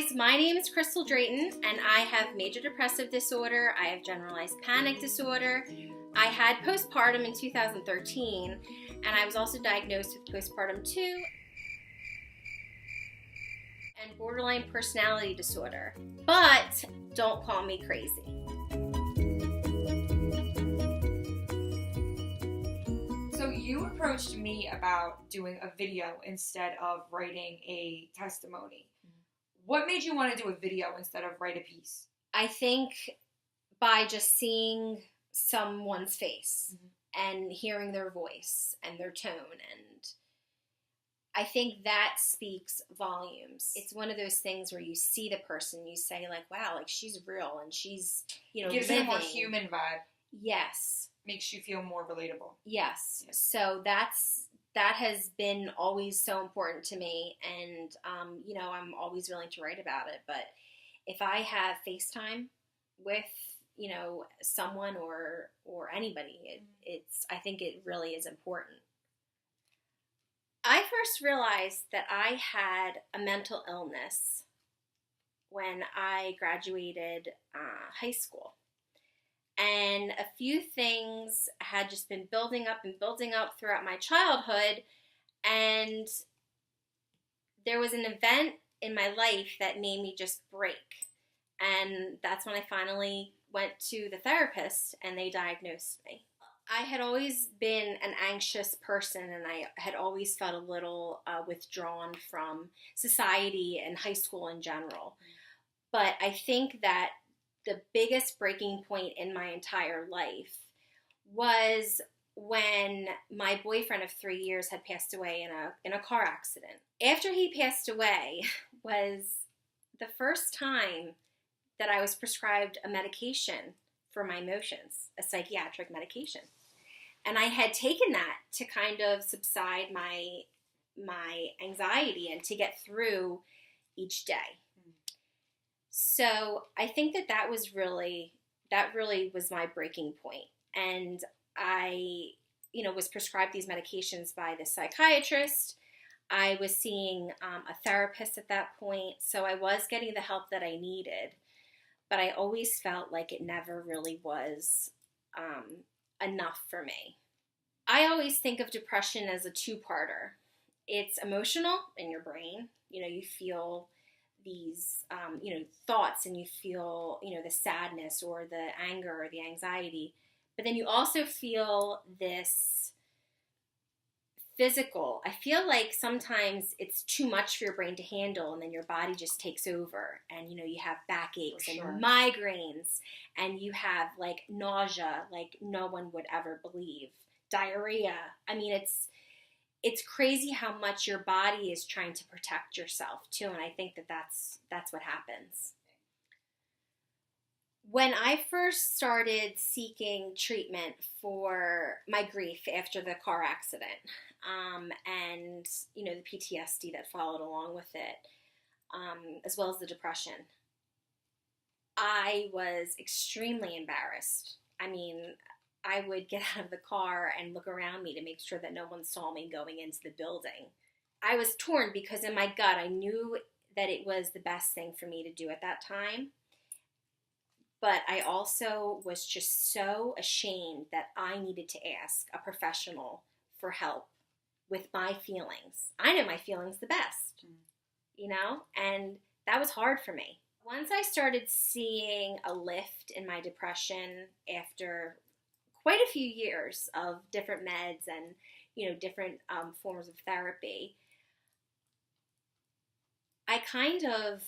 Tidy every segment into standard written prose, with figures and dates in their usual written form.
guys, my name is Crystal Drayton and I have major depressive disorder. I have generalized panic disorder. I had postpartum in 2013 and I was also diagnosed with postpartum 2 and borderline personality disorder. But don't call me crazy. So you approached me about doing a video instead of writing a testimony. What made you want to do a video instead of write a piece? I think by just seeing someone's face and hearing their voice and their tone, and I think that speaks volumes. It's one of those things where you see the person, you say like, wow, like she's real and she's, Gives living. it a more human vibe. Yes. Makes you feel more relatable. Yes. So that has been always so important to me, and I'm always willing to write about it. But if I have FaceTime with someone or anybody, I think it really is important. I first realized that I had a mental illness when I graduated high school. And a few things had just been building up throughout my childhood. And there was an event in my life that made me just break. And that's when I finally went to the therapist and they diagnosed me. I had always been an anxious person, and I had always felt a little withdrawn from society and high school in general. But I think that the biggest breaking point in my entire life was when my boyfriend of 3 years had passed away in a car accident. After he passed away was the first time that I was prescribed a medication for my emotions, a psychiatric medication. And I had taken that to kind of subside my anxiety and to get through each day. So I think that really was my breaking point. And I, was prescribed these medications by the psychiatrist. I was seeing a therapist at that point. So I was getting the help that I needed. But I always felt like it never really was enough for me. I always think of depression as a two-parter. It's emotional in your brain. You feel these, thoughts, and you feel, the sadness or the anger or the anxiety. But then you also feel this physical. I feel like sometimes it's too much for your brain to handle, and then your body just takes over, and you have backaches and migraines, and you have like nausea like no one would ever believe, diarrhea. I mean, it's crazy how much your body is trying to protect yourself too, and I think that's what happens. When I first started seeking treatment for my grief after the car accident, and the PTSD that followed along with it, as well as the depression, I was extremely embarrassed. I mean, I would get out of the car and look around me to make sure that no one saw me going into the building. I was torn because in my gut I knew that it was the best thing for me to do at that time. But I also was just so ashamed that I needed to ask a professional for help with my feelings. I know my feelings the best, and that was hard for me. Once I started seeing a lift in my depression after quite a few years of different meds and, different forms of therapy, I kind of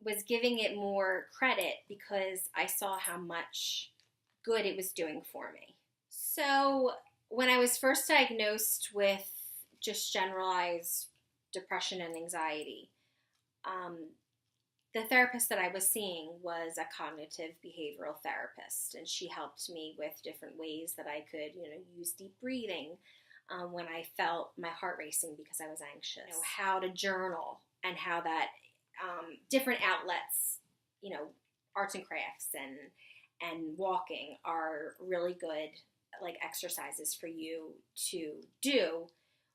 was giving it more credit because I saw how much good it was doing for me. So when I was first diagnosed with just generalized depression and anxiety, the therapist that I was seeing was a cognitive behavioral therapist, and she helped me with different ways that I could, use deep breathing when I felt my heart racing because I was anxious, how to journal, and how that different outlets, arts and crafts and walking are really good like exercises for you to do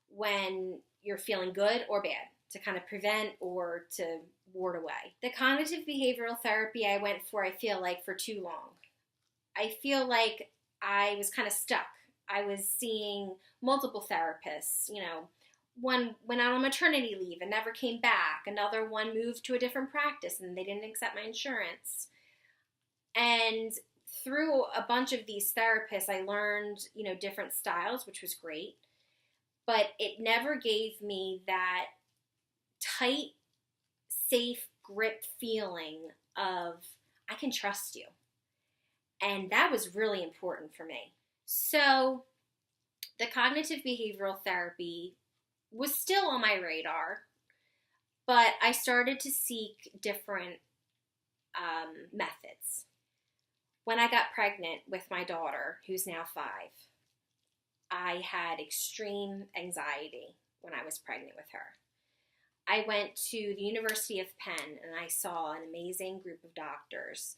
when you're feeling good or bad. to kind of prevent or to ward away. The cognitive behavioral therapy I went for, I feel like, for too long. I feel like I was kind of stuck. I was seeing multiple therapists, one went out on maternity leave and never came back. Another one moved to a different practice and they didn't accept my insurance. And through a bunch of these therapists, I learned, different styles, which was great. But it never gave me that tight, safe grip feeling of, I can trust you. And that was really important for me. So the cognitive behavioral therapy was still on my radar, but I started to seek different methods. When I got pregnant with my daughter, who's now 5, I had extreme anxiety when I was pregnant with her. I went to the University of Penn and I saw an amazing group of doctors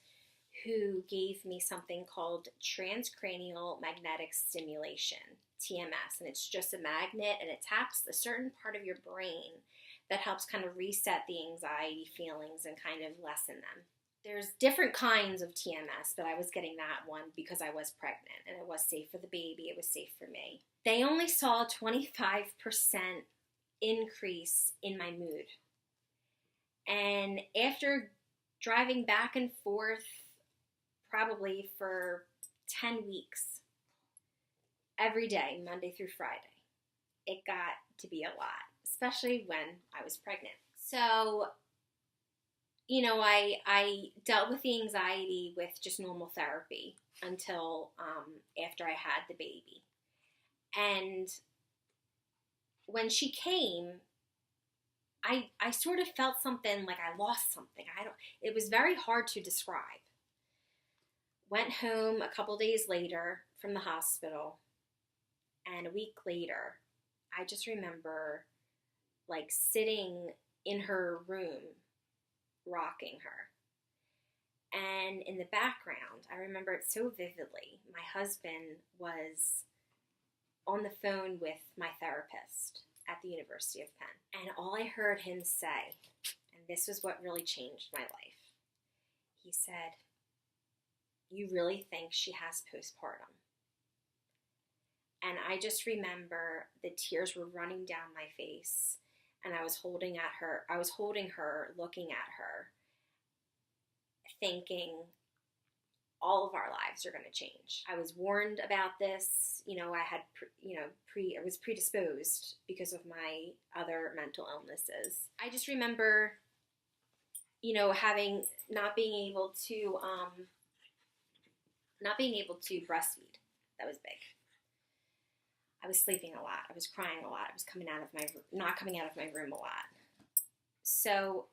who gave me something called transcranial magnetic stimulation, TMS, and it's just a magnet and it taps a certain part of your brain that helps kind of reset the anxiety feelings and kind of lessen them. There's different kinds of TMS, but I was getting that one because I was pregnant and it was safe for the baby, it was safe for me. They only saw a 25% increase in my mood. And after driving back and forth probably for 10 weeks, every day, Monday through Friday, it got to be a lot, especially when I was pregnant. So, I dealt with the anxiety with just normal therapy until after I had the baby. And when she came, I sort of felt something like I lost something. It was very hard to describe. Went home a couple days later from the hospital, and a week later, I just remember sitting in her room, rocking her. And in the background, I remember it so vividly, my husband was on the phone with my therapist at the University of Penn. And all I heard him say, and this was what really changed my life, he said, "You really think she has postpartum?" And I just remember the tears were running down my face, and I was holding her, looking at her, thinking all of our lives are going to change. I was warned about this. I was predisposed because of my other mental illnesses. I just remember, not being able to breastfeed. That was big. I was sleeping a lot. I was crying a lot. I was not coming out of my room a lot. So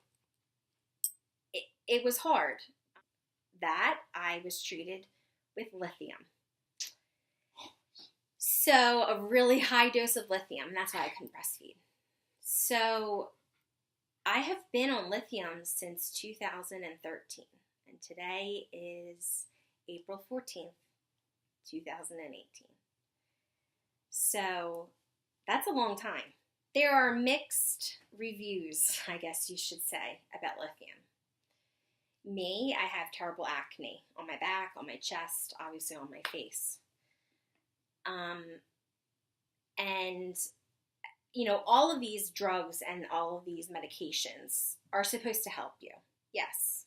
it was hard. That I was treated with lithium. So a really high dose of lithium. That's why I couldn't breastfeed. So I have been on lithium since 2013. And today is April 14th, 2018. So that's a long time. There are mixed reviews, I guess you should say, about lithium. Me, I have terrible acne on my back, on my chest, obviously on my face. All of these drugs and all of these medications are supposed to help you. Yes.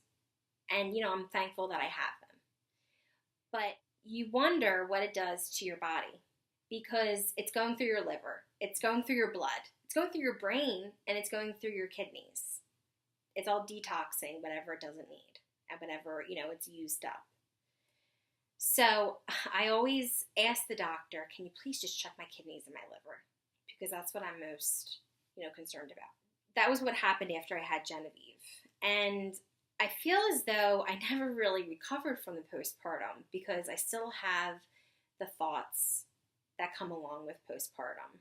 And, I'm thankful that I have them. But you wonder what it does to your body because it's going through your liver, it's going through your blood, it's going through your brain, and it's going through your kidneys. It's all detoxing whatever it doesn't need and whatever, it's used up. So I always ask the doctor, can you please just check my kidneys and my liver? Because that's what I'm most, concerned about. That was what happened after I had Genevieve. And I feel as though I never really recovered from the postpartum because I still have the thoughts that come along with postpartum.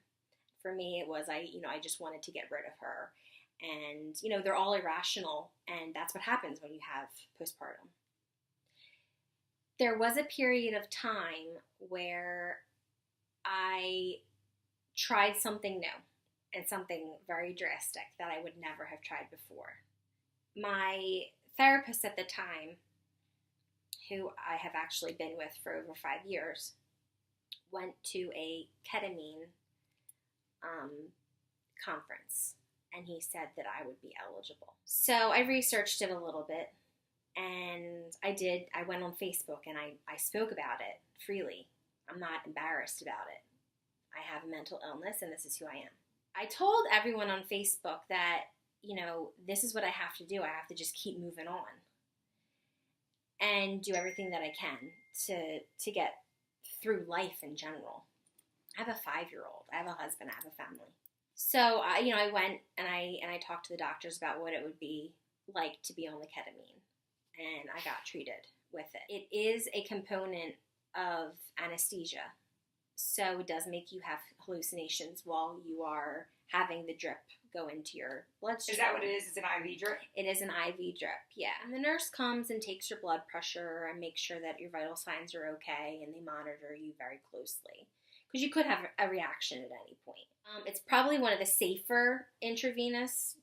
For me, it was, I just wanted to get rid of her. And, they're all irrational, and that's what happens when you have postpartum. There was a period of time where I tried something new. and something very drastic that I would never have tried before. My therapist at the time, who I have actually been with for over 5 years, went to a ketamine conference, and he said that I would be eligible. So I researched it a little bit, and I went on Facebook, and I spoke about it freely. I'm not embarrassed about it. I have a mental illness, and this is who I am. I told everyone on Facebook that, this is what I have to do. I have to just keep moving on and do everything that I can to get through life in general. I have a 5-year-old. I have a husband. I have a family. So I went and I talked to the doctors about what it would be like to be on the ketamine, and I got treated with it. It is a component of anesthesia, so it does make you have hallucinations while you are having the drip go into your bloodstream. Is that what it is? It's an IV drip? It is an IV drip, yeah. And the nurse comes and takes your blood pressure and makes sure that your vital signs are okay, and they monitor you very closely, because you could have a reaction at any point. It's probably one of the safer intravenous,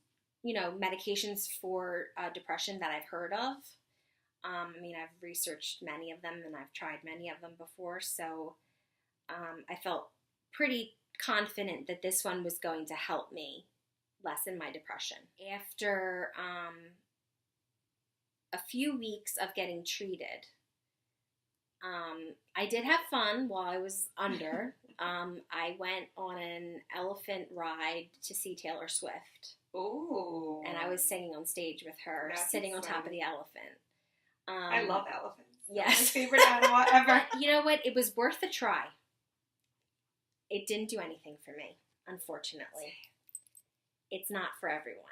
medications for depression that I've heard of. I've researched many of them, and I've tried many of them before, so I felt pretty confident that this one was going to help me lessen my depression. After a few weeks of getting treated, I did have fun while I was under. I went on an elephant ride to see Taylor Swift. Ooh. And I was singing on stage with her, sitting on top of the elephant. I love elephants. Yes. That's my favorite animal ever. You know what? It was worth a try. It didn't do anything for me, unfortunately. It's not for everyone.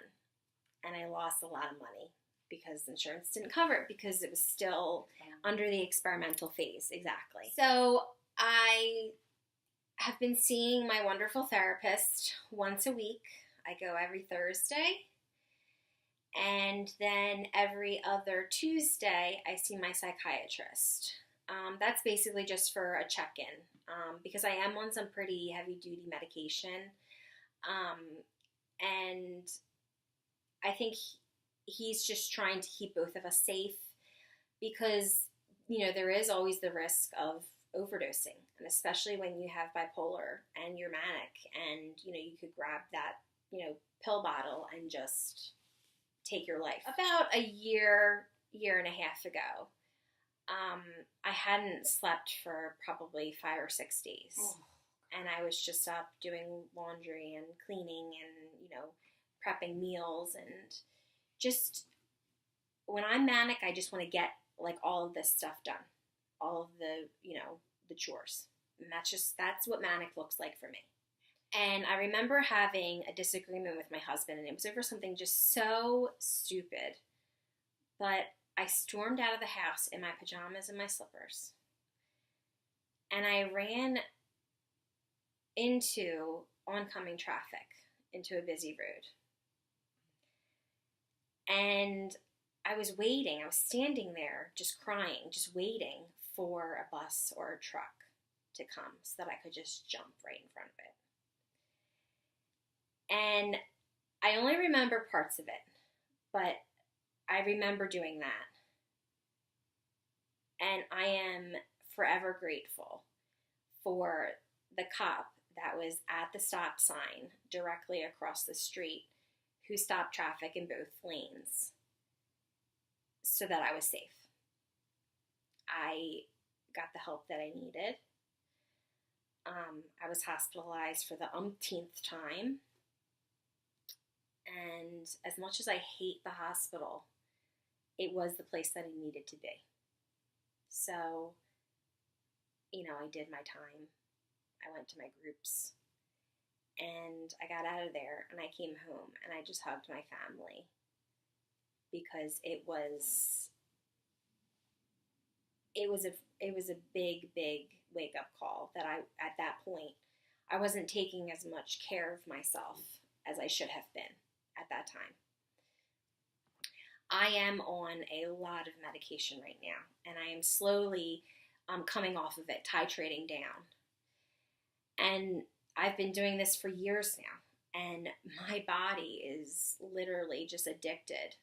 And I lost a lot of money because insurance didn't cover it, because it was still under the experimental phase. Exactly. So I have been seeing my wonderful therapist once a week. I go every Thursday. And then every other Tuesday, I see my psychiatrist. That's basically just for a check-in, because I am on some pretty heavy-duty medication. And I think he's just trying to keep both of us safe, because, there is always the risk of overdosing, and especially when you have bipolar and you're manic, and, you could grab that, pill bottle and just take your life. About a year and a half ago, I hadn't slept for probably 5 or 6 days. Oh. And I was just up doing laundry and cleaning and, prepping meals, and just, when I'm manic, I just want to get, all of this stuff done. All of the, the chores. And that's what manic looks like for me. And I remember having a disagreement with my husband, and it was over something just so stupid. But I stormed out of the house in my pajamas and my slippers. And I ran into oncoming traffic, into a busy road. And I was standing there just crying, just waiting for a bus or a truck to come so that I could just jump right in front of it. And I only remember parts of it, but I remember doing that. And I am forever grateful for the cop that was at the stop sign directly across the street, who stopped traffic in both lanes so that I was safe. I got the help that I needed. I was hospitalized for the umpteenth time. And as much as I hate the hospital, it was the place that I needed to be. So, I did my time. I went to my groups, and I got out of there, and I came home, and I just hugged my family, because it was a big wake up call that at that point, I wasn't taking as much care of myself as I should have been at that time. I am on a lot of medication right now, and I am slowly coming off of it, titrating down. And I've been doing this for years now, And my body is literally just addicted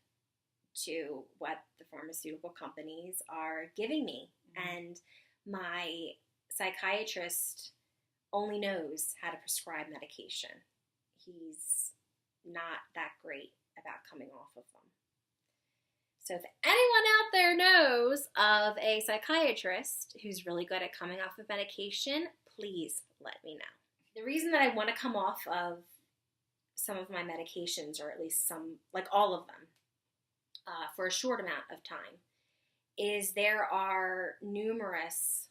to what the pharmaceutical companies are giving me. Mm-hmm. And my psychiatrist only knows how to prescribe medication. He's not that great about coming off of them. So if anyone out there knows of a psychiatrist who's really good at coming off of medication, please let me know. The reason that I want to come off of some of my medications, or at least some, like all of them, for a short amount of time, is there are numerous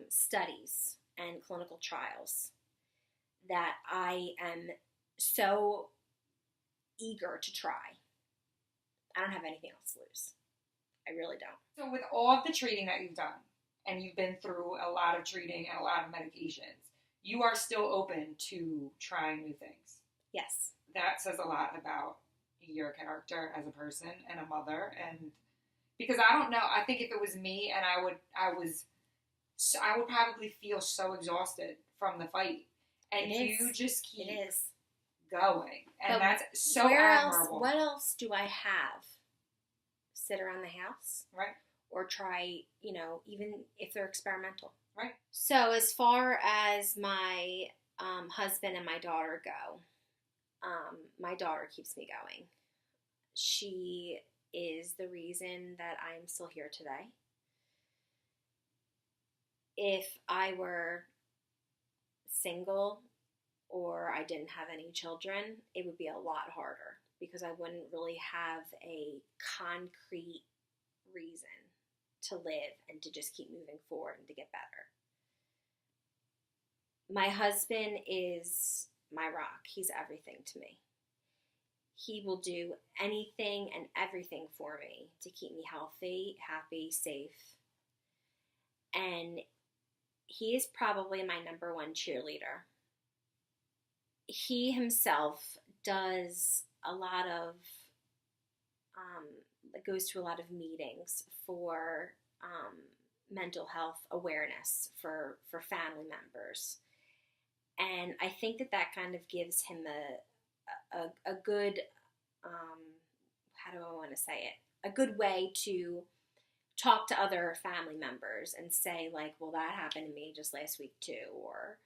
studies and clinical trials that I am so eager to try. I don't have anything else to lose. I really don't. So with all of the treating that you've done, and you've been through a lot of treating and a lot of medications, you are still open to trying new things. Yes. That says a lot about your character as a person and a mother. And because I don't know, I think if it was me and I would probably feel so exhausted from the fight. And you just keep going. And but that's so admirable. What else do I have? Sit around the house? Right. Or try, even if they're experimental. Right. So as far as my husband and my daughter go, my daughter keeps me going. She is the reason that I'm still here today. If I were single or I didn't have any children, it would be a lot harder because I wouldn't really have a concrete reason to live and to just keep moving forward and to get better. My husband is my rock. He's everything to me. He will do anything and everything for me to keep me healthy, happy, safe. And he is probably my number one cheerleader. He himself does a lot of, goes to a lot of meetings for mental health awareness for family members. And I think that kind of gives him a good, how do I want to say it? A good way to talk to other family members and say, like, well, that happened to me just last week too. Or,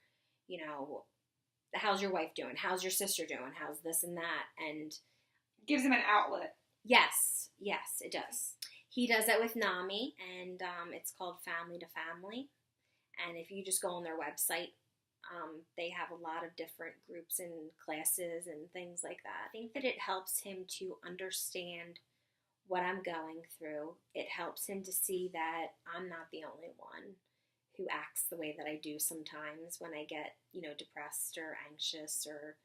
how's your wife doing? How's your sister doing? How's this and that? And gives him an outlet. Yes, it does. He does that with NAMI, and it's called Family to Family. And if you just go on their website, they have a lot of different groups and classes and things like that. I think that it helps him to understand what I'm going through. It helps him to see that I'm not the only one who acts the way that I do sometimes when I get, depressed or anxious or,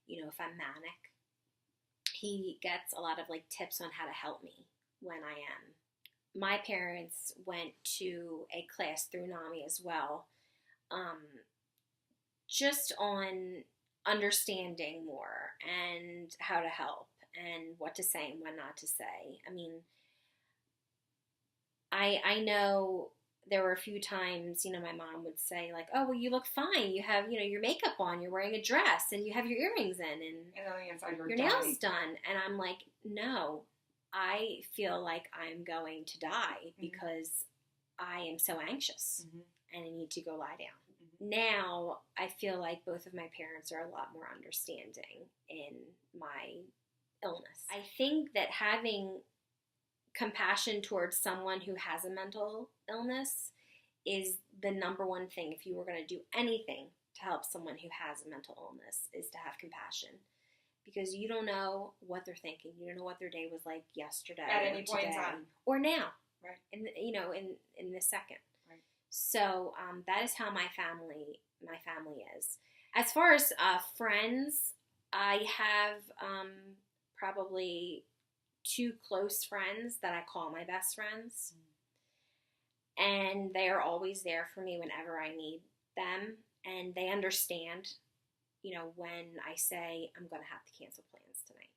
if I'm manic. He gets a lot of tips on how to help me when I am. My parents went to a class through NAMI as well, just on understanding more and how to help and what to say and what not to say. I mean, I know there were a few times, my mom would say oh, well, you look fine. You have, your makeup on, you're wearing a dress and you have your earrings in and on the inside your nails done. And I'm like, no, I feel like I'm going to die because I am so anxious and I need to go lie down. Now, I feel like both of my parents are a lot more understanding in my illness. I think that having compassion towards someone who has a mental illness is the number one thing. If you were going to do anything to help someone who has a mental illness, is to have compassion. Because you don't know what they're thinking. You don't know what their day was like yesterday. At any point in time. Or now. Right. In this second. Right. So that is how my family is. As far as friends, I have probably 2 close friends that I call my best friends. And they are always there for me whenever I need them. And they understand, when I say I'm going to have to cancel plans tonight.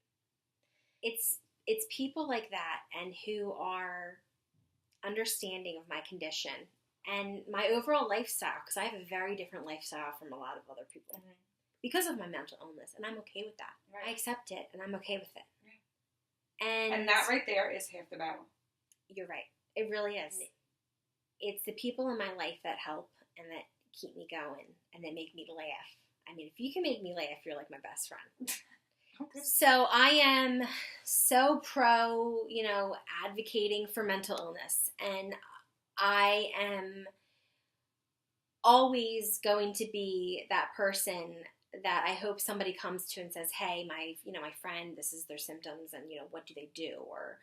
It's people like that and who are understanding of my condition and my overall lifestyle, because I have a very different lifestyle from a lot of other people. because of my mental illness, and I'm okay with that. Right. I accept it, and I'm okay with it. Yeah. And that right there is half the battle. You're right. It really is. It's the people in my life that help and that keep me going and that make me laugh. I mean, if you can make me laugh, you're like my best friend. Okay. So I am so pro, advocating for mental illness. And I am always going to be that person that I hope somebody comes to and says, hey, my friend, this is their symptoms, and, what do they do? Or,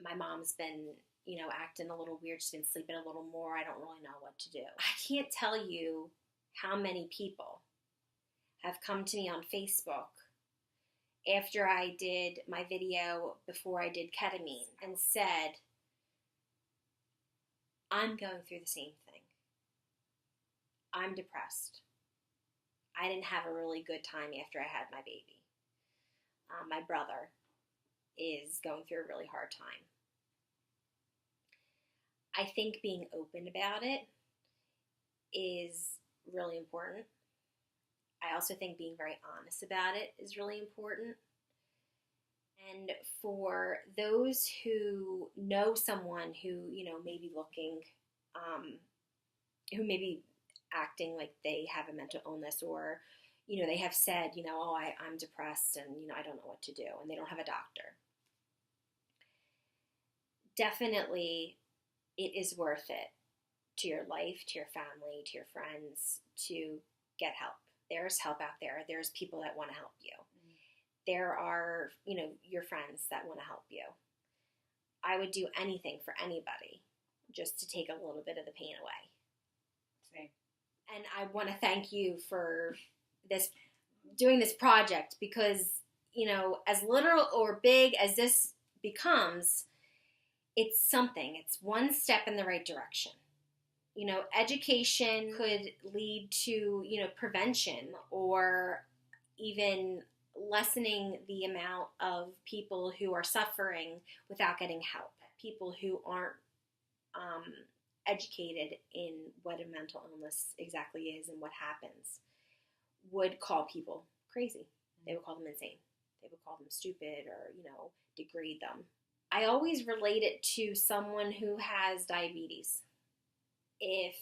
my mom's been, acting a little weird. She's been sleeping a little more. I don't really know what to do. I can't tell you how many people have come to me on Facebook after I did my video before I did ketamine and said, I'm going through the same thing. I'm depressed. I didn't have a really good time after I had my baby. My brother is going through a really hard time. I think being open about it is really important. I also think being very honest about it is really important. And for those who know someone who, may be looking, who may be acting like they have a mental illness, or, they have said, I'm depressed and, I don't know what to do, and they don't have a doctor. Definitely, it is worth it to your life, to your family, to your friends to get help. There's help out there. There's people that want to help you. There are, your friends that want to help you. I would do anything for anybody just to take a little bit of the pain away. Same. And I want to thank you for doing this project, because, as little or big as this becomes, it's something. It's one step in the right direction. Education could lead to, prevention, or even lessening the amount of people who are suffering without getting help. People who aren't educated in what a mental illness exactly is and what happens would call people crazy. They would call them insane. They would call them stupid, or, degrade them. I always relate it to someone who has diabetes. If,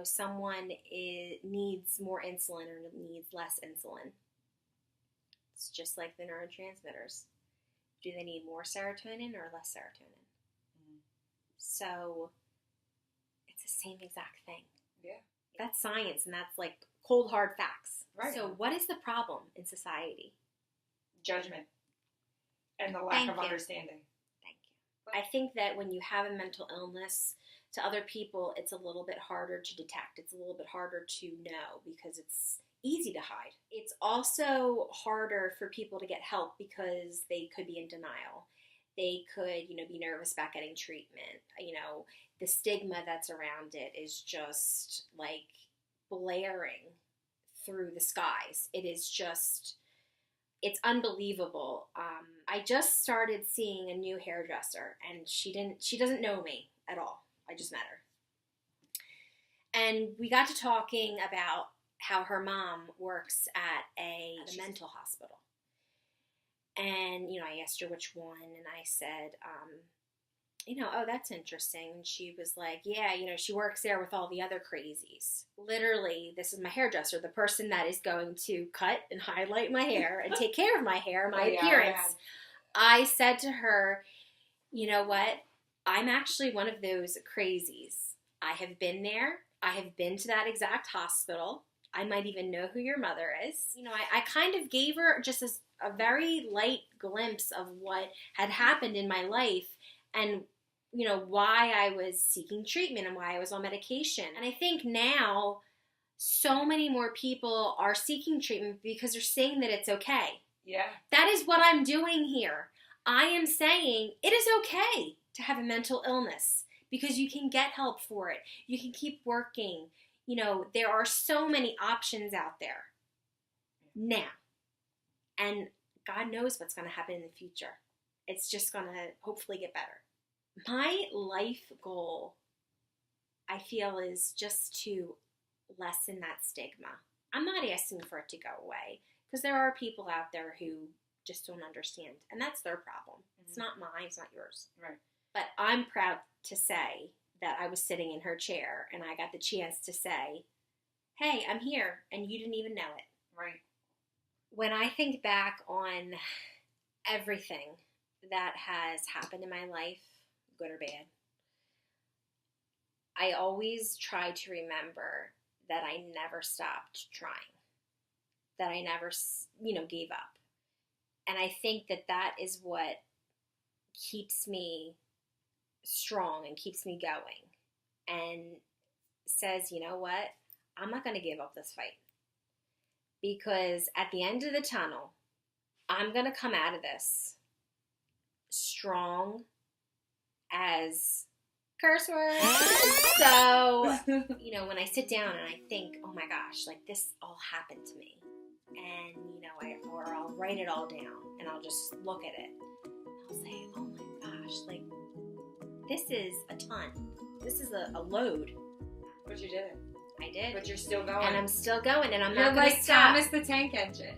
someone needs more insulin or needs less insulin, it's just like the neurotransmitters. Do they need more serotonin or less serotonin? Mm-hmm. So it's the same exact thing. Yeah. That's science, and that's like cold, hard facts. Right. So what is the problem in society? Judgment and the lack of understanding. Thank you. I think that when you have a mental illness, to other people, it's a little bit harder to detect. It's a little bit harder to know because it's easy to hide. It's also harder for people to get help because they could be in denial. They could, be nervous about getting treatment. The stigma that's around it is just like blaring through the skies. It is just, it's unbelievable. I just started seeing a new hairdresser, and she doesn't know me at all. I just met her. And we got to talking about how her mom works at a mental hospital. And, I asked her which one, and I said, oh, that's interesting. And she was like, yeah, she works there with all the other crazies. Literally, this is my hairdresser, the person that is going to cut and highlight my hair and take care of my hair, my appearance. Yeah. I said to her, you know what? I'm actually one of those crazies. I have been there. I have been to that exact hospital. I might even know who your mother is. I kind of gave her just a very light glimpse of what had happened in my life, and, why I was seeking treatment and why I was on medication. And I think now so many more people are seeking treatment because they're saying that it's okay. Yeah. That is what I'm doing here. I am saying it is okay to have a mental illness because you can get help for it. You can keep working. There are so many options out there now. And God knows what's going to happen in the future. It's just going to hopefully get better. My life goal, I feel, is just to lessen that stigma. I'm not asking for it to go away, because there are people out there who just don't understand, and that's their problem. Mm-hmm. It's not mine, it's not yours. Right. But I'm proud to say that I was sitting in her chair and I got the chance to say, hey, I'm here, and you didn't even know it. Right. When I think back on everything that has happened in my life, good or bad, I always try to remember that I never stopped trying, that I never, gave up. And I think that that is what keeps me strong and keeps me going and says, you know what, I'm not going to give up this fight, because at the end of the tunnel, I'm going to come out of this strong as curse words. So, when I sit down and I think, oh my gosh, like this all happened to me, and, or I'll write it all down and I'll just look at it. I'll say, oh my gosh, like this is a ton. This is a load. But you did it. I did. But you're still going. And I'm still going, and I'm You're not going to like stop. Thomas the Tank Engine.